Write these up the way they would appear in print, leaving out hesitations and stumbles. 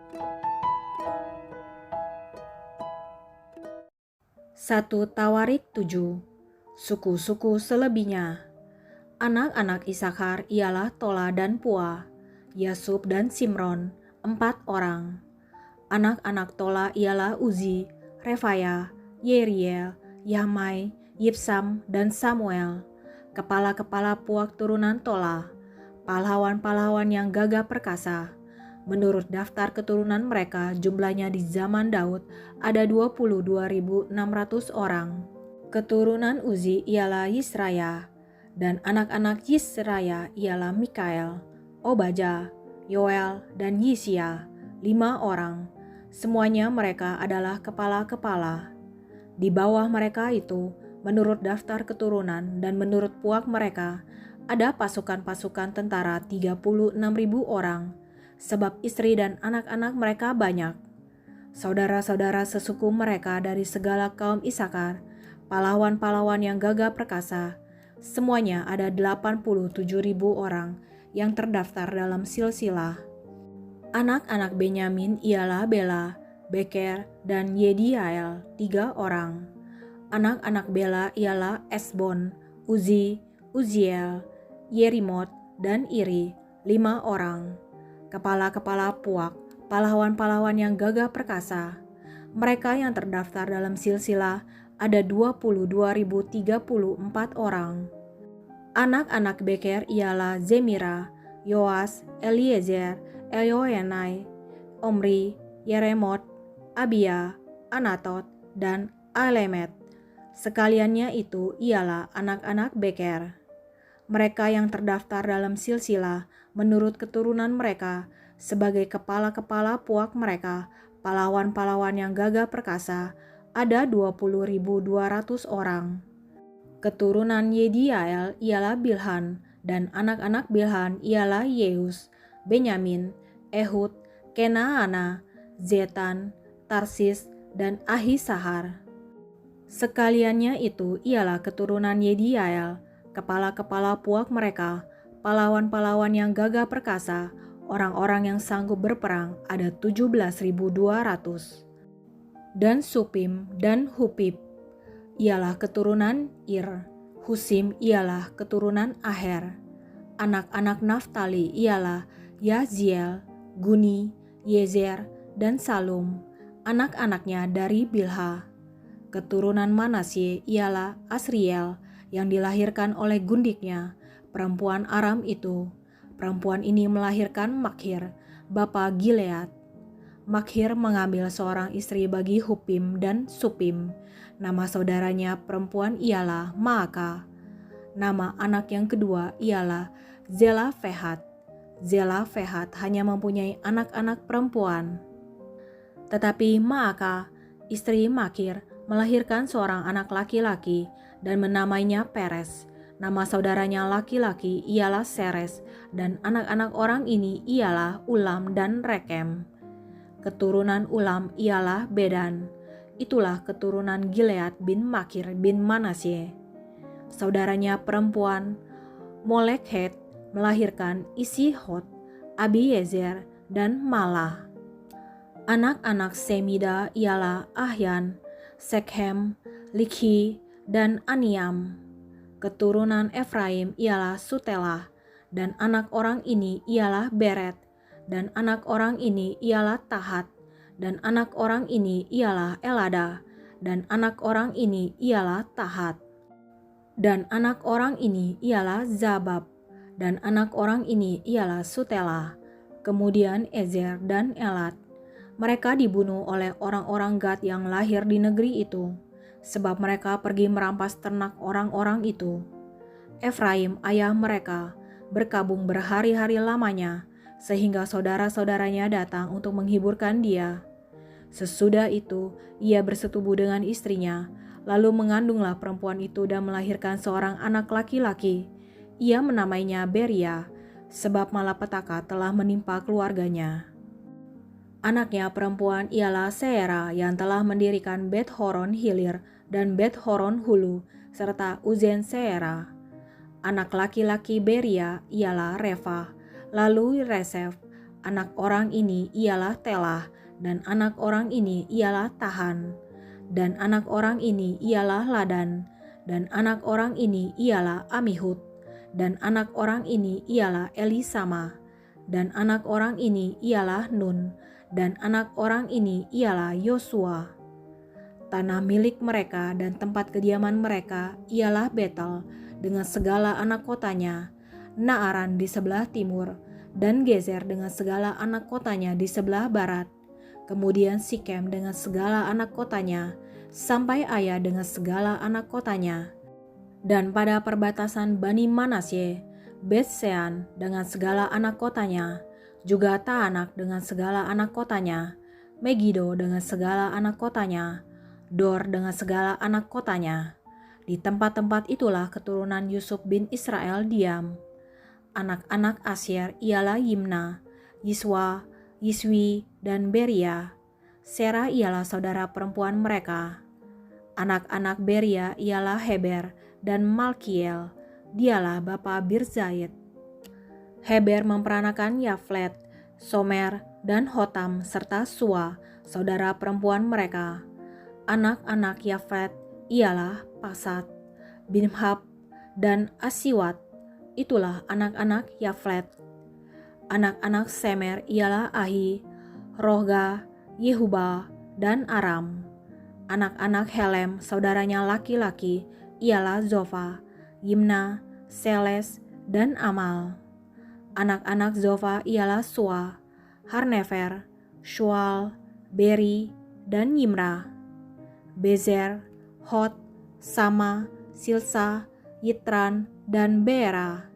1 Tawarik 7. Suku-suku selebihnya. Anak-anak Isakar ialah Tola dan Pua, Yasub dan Simron, 4 orang. Anak-anak Tola ialah Uzi, Refaya, Yeriel, Yahmai, Yipsam, dan Samuel. Kepala-kepala puak turunan Tola, pahlawan-pahlawan yang gagah perkasa. Menurut daftar keturunan mereka, jumlahnya di zaman Daud ada 22.600 orang. Keturunan Uzi ialah Yisraya, dan anak-anak Yisraya ialah Mikael, Obaja, Yoel, dan Yisia, 5 orang. Semuanya mereka adalah kepala-kepala. Di bawah mereka itu, menurut daftar keturunan dan menurut puak mereka, ada pasukan-pasukan tentara 36.000 orang, sebab istri dan anak-anak mereka banyak. Saudara-saudara sesuku mereka dari segala kaum Isakar, pahlawan-pahlawan yang gagah perkasa, semuanya ada 87.000 orang yang terdaftar dalam silsilah. Anak-anak Benyamin ialah Bela, Beker, dan Yediael, 3 orang. Anak-anak Bela ialah Esbon, Uzi, Uziel, Yerimot, dan Iri, 5 orang. Kepala-kepala puak, pahlawan-pahlawan yang gagah perkasa. Mereka yang terdaftar dalam silsilah ada 22.034 orang. Anak-anak Beker ialah Zemira, Yoas, Eliezer, Elioenai, Omri, Yeremot, Abia, Anatot, dan Alemet. Sekaliannya itu ialah anak-anak Beker. Mereka yang terdaftar dalam silsilah menurut keturunan mereka sebagai kepala-kepala puak mereka, pahlawan-pahlawan yang gagah perkasa, ada 20.200 orang. Keturunan Yediael ialah Bilhan, dan anak-anak Bilhan ialah Yeus, Benyamin, Ehud, Kenaana, Zetan, Tarsis, dan Ahisahar. Sekaliannya itu ialah keturunan Yediael, kepala-kepala puak mereka, pahlawan-pahlawan yang gagah perkasa, orang-orang yang sanggup berperang ada 17.200. Dan Supim dan Hupip ialah keturunan Ir. Husim ialah keturunan Aher. Anak-anak Naftali ialah Yaziel, Guni, Yezer, dan Salum. Anak-anaknya dari Bilha. Keturunan Manasye ialah Asriel, yang dilahirkan oleh gundiknya, perempuan Aram itu. Perempuan ini melahirkan Makhir, bapa Gilead. Makhir mengambil seorang istri bagi Hupim dan Supim. Nama saudaranya perempuan ialah Maaka. Nama anak yang kedua ialah Zelafehat. Zelafehat hanya mempunyai anak-anak perempuan. Tetapi Maaka, istri Makhir, melahirkan seorang anak laki-laki dan menamainya Peres. Nama saudaranya laki-laki ialah Seres, dan anak-anak orang ini ialah Ulam dan Rekem. Keturunan Ulam ialah Bedan. Itulah keturunan Gilead bin Makhir bin Manasye. Saudaranya perempuan Molekhet melahirkan Isihot, Abiezer, dan Malah. Anak-anak Semida ialah Ahyan, Sekhem, Likhi, dan Aniam. Keturunan Efraim ialah Sutelah, dan anak orang ini ialah Beret, dan anak orang ini ialah Tahat, dan anak orang ini ialah Elada, dan anak orang ini ialah Tahat, dan anak orang ini ialah Zabab, dan anak orang ini ialah Sutelah, kemudian Ezer dan Elad. Mereka dibunuh oleh orang-orang Gad yang lahir di negeri itu, sebab mereka pergi merampas ternak orang-orang itu. Efraim, ayah mereka, berkabung berhari-hari lamanya, sehingga saudara-saudaranya datang untuk menghiburkan dia. Sesudah itu, ia bersetubuh dengan istrinya, lalu mengandunglah perempuan itu dan melahirkan seorang anak laki-laki. Ia menamainya Beria, sebab malapetaka telah menimpa keluarganya. Anaknya perempuan ialah Seera yang telah mendirikan Bet Horon Hilir dan Bet Horon Hulu, serta Uzen Seera. Anak laki-laki Beria ialah Refa, lalu Resef, Anak orang ini ialah Telah, dan anak orang ini ialah Tahan, dan anak orang ini ialah Ladan, dan anak orang ini ialah Amihud, dan anak orang ini ialah Elisama, dan anak orang ini ialah Nun, dan anak orang ini ialah Yosua. Tanah milik mereka dan tempat kediaman mereka ialah Betel dengan segala anak kotanya, Naaran di sebelah timur, dan Gezer dengan segala anak kotanya di sebelah barat. Kemudian Sikem dengan segala anak kotanya, sampai Aya dengan segala anak kotanya. Dan pada perbatasan Bani Manasye, Bet-Sean dengan segala anak kotanya, juga Taanak dengan segala anak kotanya, Megido dengan segala anak kotanya, Dor dengan segala anak kotanya. Di tempat-tempat itulah keturunan Yusuf bin Israel diam. Anak-anak Asyer ialah Yimna, Yiswa, Yiswi, dan Beria. Serah ialah saudara perempuan mereka. Anak-anak Beria ialah Heber dan Malkiel, dialah bapa Birzaid. Heber memperanakan Yaflet, Somer, dan Hotam serta Sua, saudara perempuan mereka. Anak-anak Yaflet ialah Pasat, Bimhab, dan Asiwat. Itulah anak-anak Yaflet. Anak-anak Semer ialah Ahi, Rohga, Yehuba, dan Aram. Anak-anak Helem, saudaranya laki-laki, ialah Zofa, Yimna, Seles, dan Amal. Anak-anak Zofa ialah Sua, Harnefer, Shual, Beri, dan Yimra. Bezer, Hot, Sama, Silsa, Yitran, dan Beera.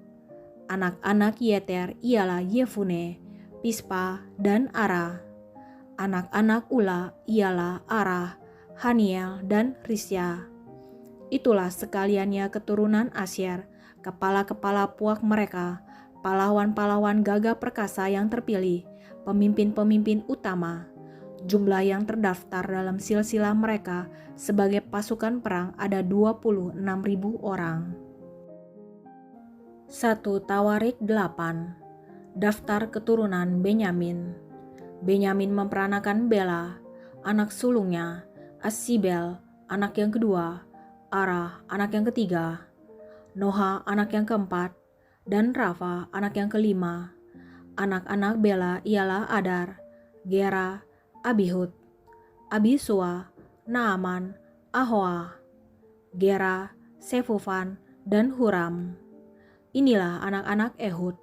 Anak-anak Yeter ialah Yefune, Pispa, dan Ara. Anak-anak Ula ialah Arah, Haniel, dan Risya. Itulah sekaliannya keturunan Asyer, kepala-kepala puak mereka, pahlawan-pahlawan gagah perkasa yang terpilih, pemimpin-pemimpin utama. Jumlah yang terdaftar dalam silsilah mereka sebagai pasukan perang ada 26.000 orang. 1 Tawarik 8. Daftar keturunan Benyamin. Benyamin memperanakan Bela, anak sulungnya, Asibel, anak yang kedua, Arah, anak yang ketiga, Noha, anak yang keempat, dan Rafa, anak yang kelima. Anak-anak Bela ialah Adar, Gera, Abihud, Abisua, Naaman, Ahoa, Gera, Sefufan, dan Huram. Inilah anak-anak Ehud.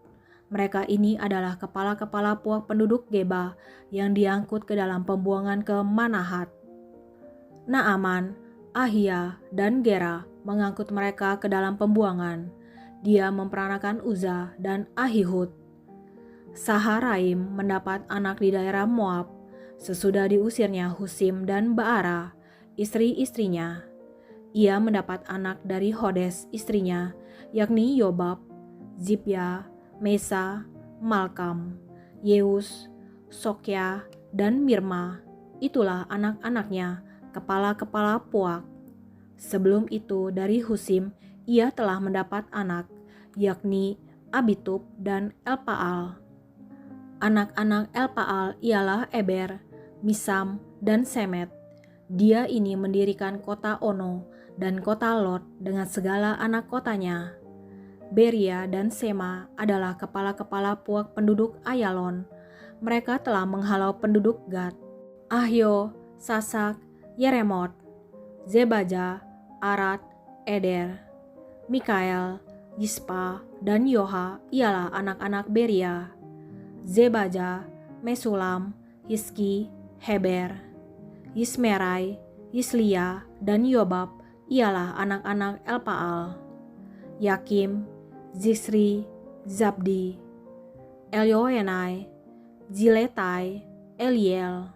Mereka ini adalah kepala-kepala puak penduduk Geba yang diangkut ke dalam pembuangan ke Manahat. Naaman, Ahia, dan Gera mengangkut mereka ke dalam pembuangan. Dia memperanakan Uza dan Ahihud. Saharaim mendapat anak di daerah Moab sesudah diusirnya Husim dan Baara, istri-istrinya. Ia mendapat anak dari Hodes istrinya, yakni Yobab, Zibya, Mesa, Malkam, Yeus, Sokya, dan Mirma. Itulah anak-anaknya, kepala-kepala puak. Sebelum itu dari Husim ia telah mendapat anak, yakni Abitub dan Elpaal. Anak-anak Elpaal ialah Eber, Misam, dan Semet. Dia ini mendirikan kota Ono dan kota Lot dengan segala anak kotanya. Beria dan Sema adalah kepala-kepala puak penduduk Ayalon. Mereka telah menghalau penduduk Gad. Ahyo, Sasak, Yeremot, Zebaja, Arad, Eder, Mikael, Yispa, dan Yoha ialah anak-anak Beria. Zebaja, Mesulam, Hiski, Heber, Yismerai, Yislia, dan Yobab ialah anak-anak Elpaal. Yakim, Zisri, Zabdi, Elioenai, Ziletai, Eliel,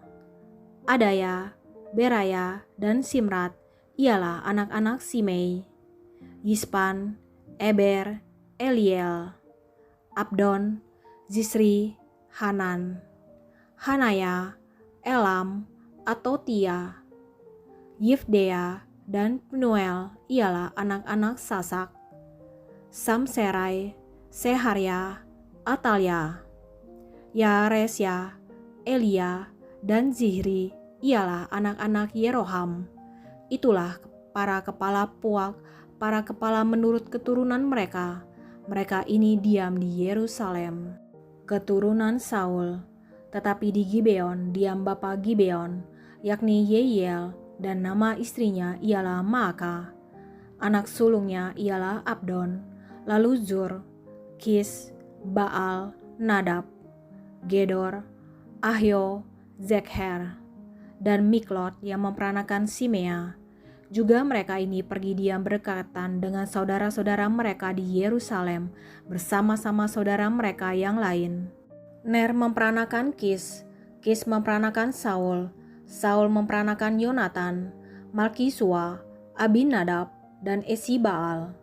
Adaya, Beraya, dan Simrat ialah anak-anak Simei. Yispan, Eber, Eliel, Abdon, Zisri, Hanan, Hanaya, Elam, Atotia, Yifdea, dan Penuel ialah anak-anak Sasak. Samserai, Seharia, Atalia, Yaresya, Elia, dan Zihri ialah anak-anak Yeroham. Itulah para kepala puak, para kepala menurut keturunan mereka. Mereka ini diam di Yerusalem. Keturunan Saul, tetapi di Gibeon diam bapa Gibeon, yakni Yehiel, dan nama istrinya ialah Maaka. Anak sulungnya ialah Abdon, lalu Zur, Kis, Baal, Nadab, Gedor, Ahio, Zekher, dan Miklot yang memperanakan Simea. Juga mereka ini pergi diam berdekatan dengan saudara-saudara mereka di Yerusalem bersama-sama saudara mereka yang lain. Ner memperanakan Kis, Kis memperanakan Saul, Saul memperanakan Yonatan, Malkisua, Abinadab, dan Esibaal.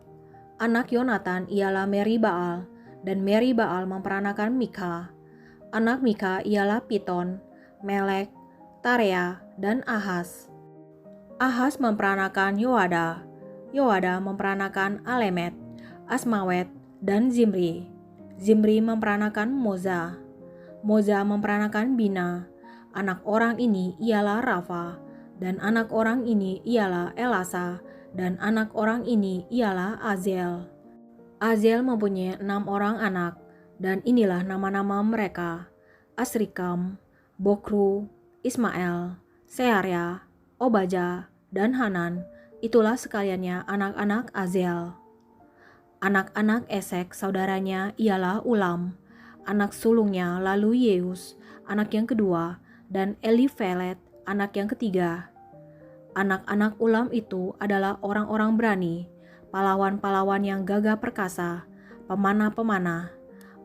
Anak Yonatan ialah Meribaal, dan Meribaal memperanakan Mika. Anak Mika ialah Piton, Melek, Tarea, dan Ahas. Ahas memperanakan Yoada, Yoada memperanakan Alemet, Asmawet, dan Zimri. Zimri memperanakan Moza, Moza memperanakan Bina. Anak orang ini ialah Rafa, dan anak orang ini ialah Elasa, dan anak orang ini ialah Azel. Azel mempunyai 6 orang anak, dan inilah nama-nama mereka: Asrikam, Bokru, Ismael, Searya, Obaja, dan Hanan. Itulah sekaliannya anak-anak Azel. Anak-anak Esek saudaranya ialah Ulam, anak sulungnya lalu Yeus, anak yang kedua, dan Elifelet, anak yang ketiga. Anak-anak Ulam itu adalah orang-orang berani, pahlawan-pahlawan yang gagah perkasa, pemanah-pemanah.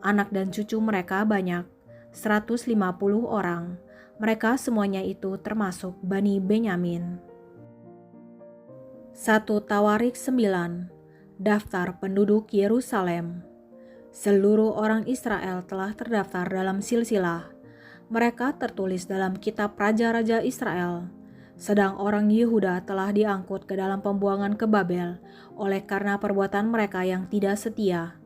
Anak dan cucu mereka banyak, 150 orang. Mereka semuanya itu termasuk Bani Benyamin. 1 Tawarik 9. Daftar penduduk Yerusalem. Seluruh orang Israel telah terdaftar dalam silsilah. Mereka tertulis dalam kitab Raja-Raja Israel. Sedang orang Yehuda telah diangkut ke dalam pembuangan ke Babel oleh karena perbuatan mereka yang tidak setia.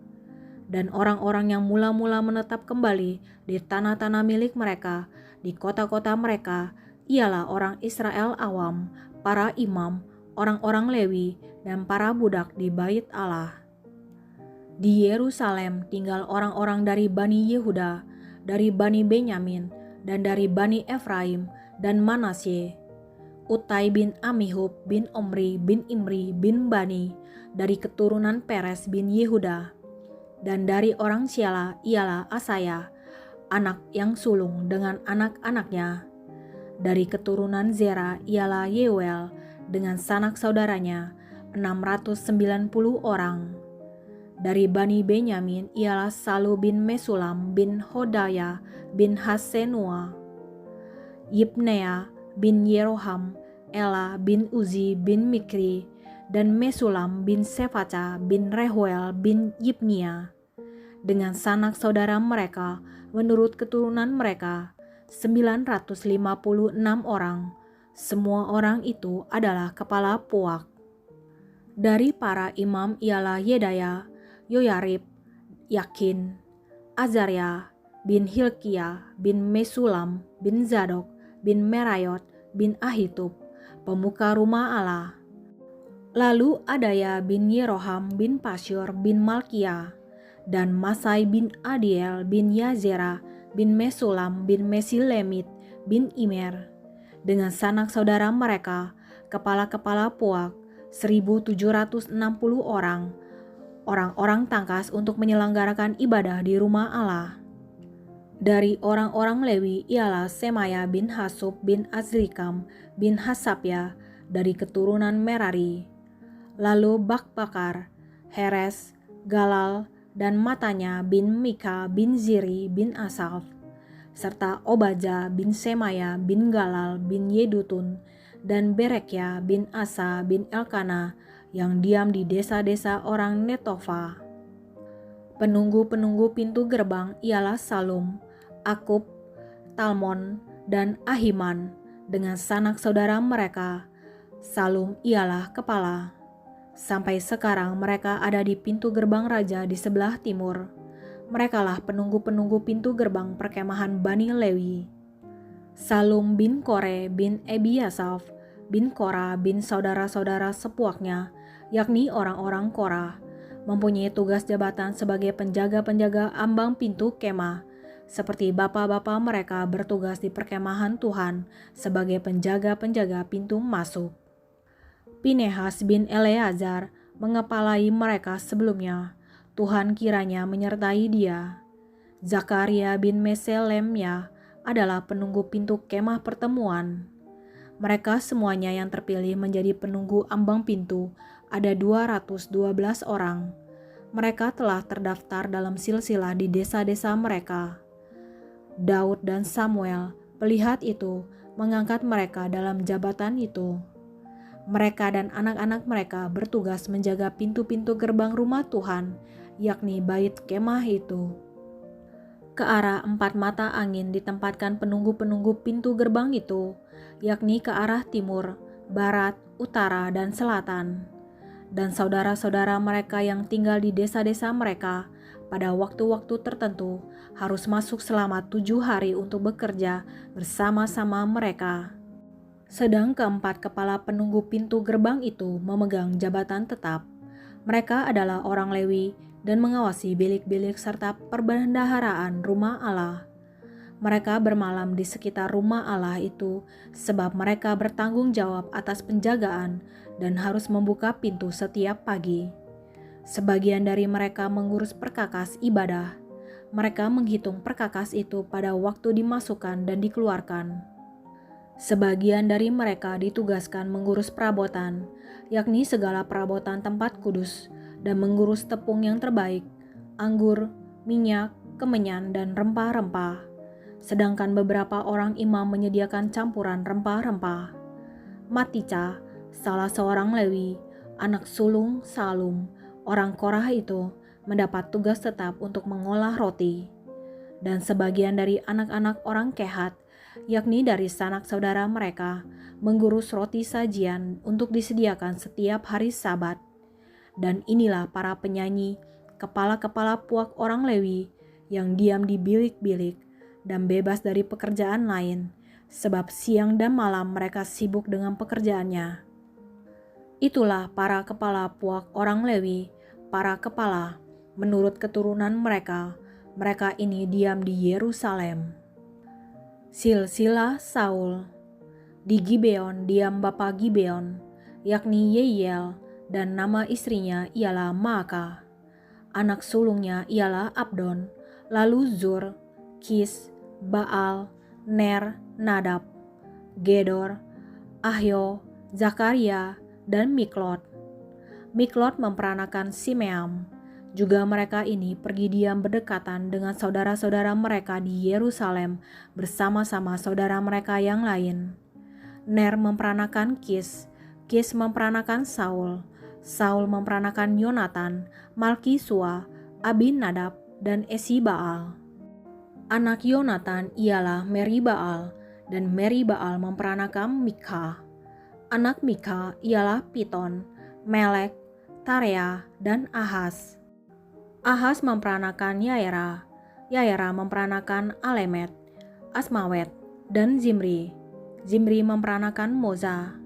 Dan orang-orang yang mula-mula menetap kembali di tanah-tanah milik mereka, di kota-kota mereka, ialah orang Israel awam, para imam, orang-orang Lewi, dan para budak di bait Allah. Di Yerusalem tinggal orang-orang dari Bani Yehuda, dari Bani Benyamin, dan dari Bani Efraim dan Manasye. Utai bin Amihub bin Omri bin Imri bin Bani dari keturunan Peres bin Yehuda. Dan dari orang Syala ialah Asaya, anak yang sulung dengan anak-anaknya. Dari keturunan Zera ialah Yewel dengan sanak saudaranya, 690 orang. Dari Bani Benyamin ialah Salu bin Mesulam bin Hodaya bin Hasenua, Yibnea bin Yeroham, Ela bin Uzi bin Mikri, dan Mesulam bin Sefaca bin Rehuel bin Yibnia. Dengan sanak saudara mereka, menurut keturunan mereka, 956 orang. Semua orang itu adalah kepala puak. Dari para imam ialah Yedaya, Yoyarib, Yakin, Azaria bin Hilkia bin Mesulam bin Zadok bin Merayot bin Ahitub, pemuka rumah Allah. Lalu Adaya bin Yeroham bin Pasyur bin Malkia, dan Masai bin Adiel bin Yazera bin Mesulam bin Mesilemit bin Imer. Dengan sanak saudara mereka, kepala-kepala puak, 1.760 orang, orang-orang tangkas untuk menyelenggarakan ibadah di rumah Allah. Dari orang-orang Lewi ialah Semaya bin Hasub bin Azrikam bin Hasapya dari keturunan Merari. Lalu Bakbakar, Heres, Galal, dan Matanya bin Mika bin Ziri bin Asaf, serta Obaja bin Semaya bin Galal bin Yedutun, dan Berekya bin Asa bin Elkana yang diam di desa-desa orang Netofa. Penunggu-penunggu pintu gerbang ialah Salum, Akub, Talmon, dan Ahiman dengan sanak saudara mereka. Salum ialah kepala. Sampai sekarang mereka ada di pintu gerbang raja di sebelah timur. Merekalah penunggu-penunggu pintu gerbang perkemahan Bani Lewi. Salum bin Kore bin Ebiasaf bin Korah bin saudara-saudara sepuaknya, yakni orang-orang Korah, mempunyai tugas jabatan sebagai penjaga-penjaga ambang pintu kemah, seperti bapa-bapa mereka bertugas di perkemahan Tuhan sebagai penjaga-penjaga pintu masuk. Pinehas bin Eleazar mengepalai mereka sebelumnya. Tuhan kiranya menyertai dia. Zakaria bin Meselemya adalah penunggu pintu kemah pertemuan. Mereka semuanya yang terpilih menjadi penunggu ambang pintu, ada 212 orang. Mereka telah terdaftar dalam silsilah di desa-desa mereka. Daud dan Samuel, pelihat itu, mengangkat mereka dalam jabatan itu. Mereka dan anak-anak mereka bertugas menjaga pintu-pintu gerbang rumah Tuhan, yakni bait kemah itu. Ke arah 4 mata angin ditempatkan penunggu-penunggu pintu gerbang itu, yakni ke arah timur, barat, utara, dan selatan. Dan saudara-saudara mereka yang tinggal di desa-desa mereka pada waktu-waktu tertentu harus masuk selama 7 hari untuk bekerja bersama-sama mereka. Sedang keempat kepala penunggu pintu gerbang itu memegang jabatan tetap. Mereka adalah orang Lewi dan mengawasi bilik-bilik serta perbendaharaan rumah Allah. Mereka bermalam di sekitar rumah Allah itu sebab mereka bertanggung jawab atas penjagaan dan harus membuka pintu setiap pagi. Sebagian dari mereka mengurus perkakas ibadah. Mereka menghitung perkakas itu pada waktu dimasukkan dan dikeluarkan. Sebagian dari mereka ditugaskan mengurus perabotan, yakni segala perabotan tempat kudus, dan mengurus tepung yang terbaik, anggur, minyak, kemenyan, dan rempah-rempah. Sedangkan beberapa orang imam menyediakan campuran rempah-rempah. Matica, salah seorang Lewi, anak sulung Salum, orang Korah itu, mendapat tugas tetap untuk mengolah roti. Dan sebagian dari anak-anak orang Kehat, yakni dari sanak saudara mereka, mengurus roti sajian untuk disediakan setiap hari Sabat. Dan inilah para penyanyi, kepala-kepala puak orang Lewi yang diam di bilik-bilik dan bebas dari pekerjaan lain, sebab siang dan malam mereka sibuk dengan pekerjaannya. Itulah para kepala puak orang Lewi, para kepala, menurut keturunan mereka. Mereka ini diam di Yerusalem. Silsilah Saul. Di Gibeon diam bapa Gibeon, yakni Yehiel, dan nama istrinya ialah Maaka. Anak sulungnya ialah Abdon, lalu Zur, Kis, Baal, Ner, Nadab, Gedor, Ahyo, Zakaria, dan Miklot. Miklot memperanakan Simeam. Juga mereka ini pergi diam berdekatan dengan saudara-saudara mereka di Yerusalem bersama-sama saudara mereka yang lain. Ner memperanakan Kis, Kis memperanakan Saul, Saul memperanakan Yonatan, Malki-Sua, Abinadab, dan Esi-Baal. Anak Yonatan ialah Meri-Baal, dan Meri-Baal memperanakan Mikha. Anak Mikha ialah Piton, Melek, Tarea, dan Ahaz. Ahaz memperanakan Yaera, Yaera memperanakan Alemet, Asmawet, dan Zimri. Zimri memperanakan Moza,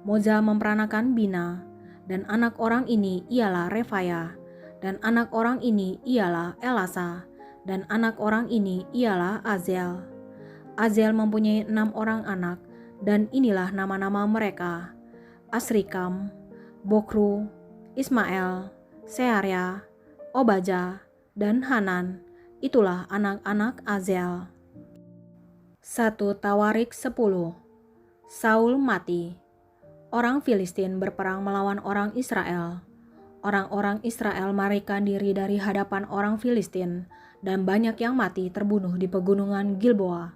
Moza memperanakan Bina, dan anak orang ini ialah Refaya, dan anak orang ini ialah Elasa, dan anak orang ini ialah Azel. Azel mempunyai 6 orang anak, dan inilah nama-nama mereka: Asrikam, Bokru, Ismael, Searya, Obaja, dan Hanan. Itulah anak-anak Azel. 1 Tawarik 10. Saul mati. Orang Filistin berperang melawan orang Israel. Orang-orang Israel melarikan diri dari hadapan orang Filistin, dan banyak yang mati terbunuh di pegunungan Gilboa.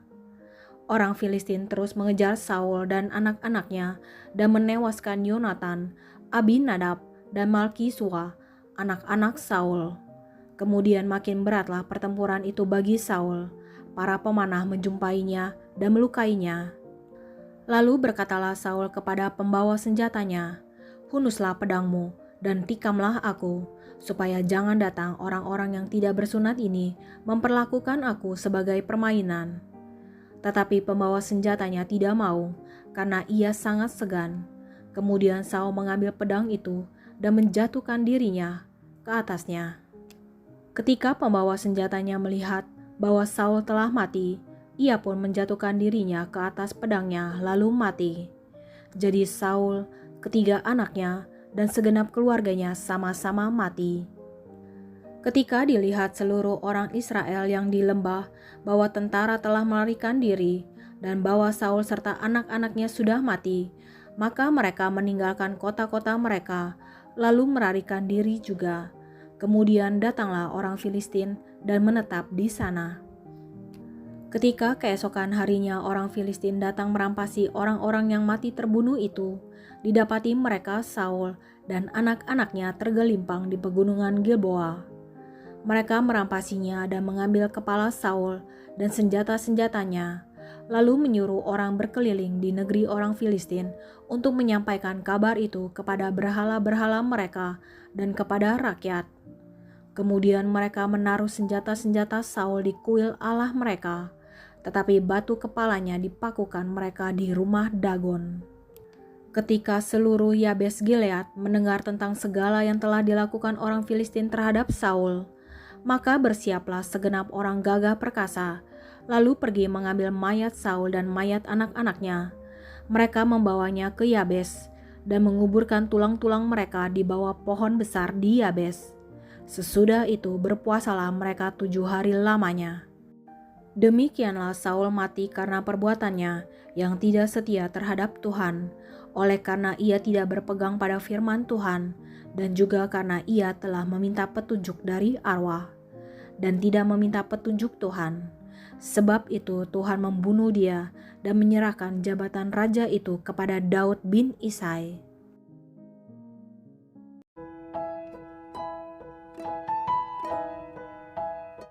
Orang Filistin terus mengejar Saul dan anak-anaknya dan menewaskan Yonatan, Abinadab, dan Malki-Sua, anak-anak Saul. Kemudian makin beratlah pertempuran itu bagi Saul. Para pemanah menjumpainya dan melukainya. Lalu berkatalah Saul kepada pembawa senjatanya, "Hunuslah pedangmu dan tikamlah aku, supaya jangan datang orang-orang yang tidak bersunat ini memperlakukan aku sebagai permainan." Tetapi pembawa senjatanya tidak mau, karena ia sangat segan. Kemudian Saul mengambil pedang itu dan menjatuhkan dirinya ke atasnya. Ketika pembawa senjatanya melihat bahwa Saul telah mati, ia pun menjatuhkan dirinya ke atas pedangnya lalu mati. Jadi Saul, ketiga anaknya, dan segenap keluarganya sama-sama mati. Ketika dilihat seluruh orang Israel yang di lembah bahwa tentara telah melarikan diri dan bahwa Saul serta anak-anaknya sudah mati, maka mereka meninggalkan kota-kota mereka lalu melarikan diri juga. Kemudian datanglah orang Filistin dan menetap di sana. Ketika keesokan harinya orang Filistin datang merampasi orang-orang yang mati terbunuh itu, didapati mereka Saul dan anak-anaknya tergelimpang di pegunungan Gilboa. Mereka merampasinya dan mengambil kepala Saul dan senjata-senjatanya, lalu menyuruh orang berkeliling di negeri orang Filistin untuk menyampaikan kabar itu kepada berhala-berhala mereka dan kepada rakyat. Kemudian mereka menaruh senjata-senjata Saul di kuil Allah mereka, tetapi batu kepalanya dipakukan mereka di rumah Dagon. Ketika seluruh Yabes Gilead mendengar tentang segala yang telah dilakukan orang Filistin terhadap Saul, maka bersiaplah segenap orang gagah perkasa, lalu pergi mengambil mayat Saul dan mayat anak-anaknya. Mereka membawanya ke Yabes dan menguburkan tulang-tulang mereka di bawah pohon besar di Yabes. Sesudah itu berpuasalah mereka 7 hari lamanya. Demikianlah Saul mati karena perbuatannya yang tidak setia terhadap Tuhan, oleh karena ia tidak berpegang pada firman Tuhan, dan juga karena ia telah meminta petunjuk dari arwah, dan tidak meminta petunjuk Tuhan. Sebab itu Tuhan membunuh dia dan menyerahkan jabatan raja itu kepada Daud bin Isai.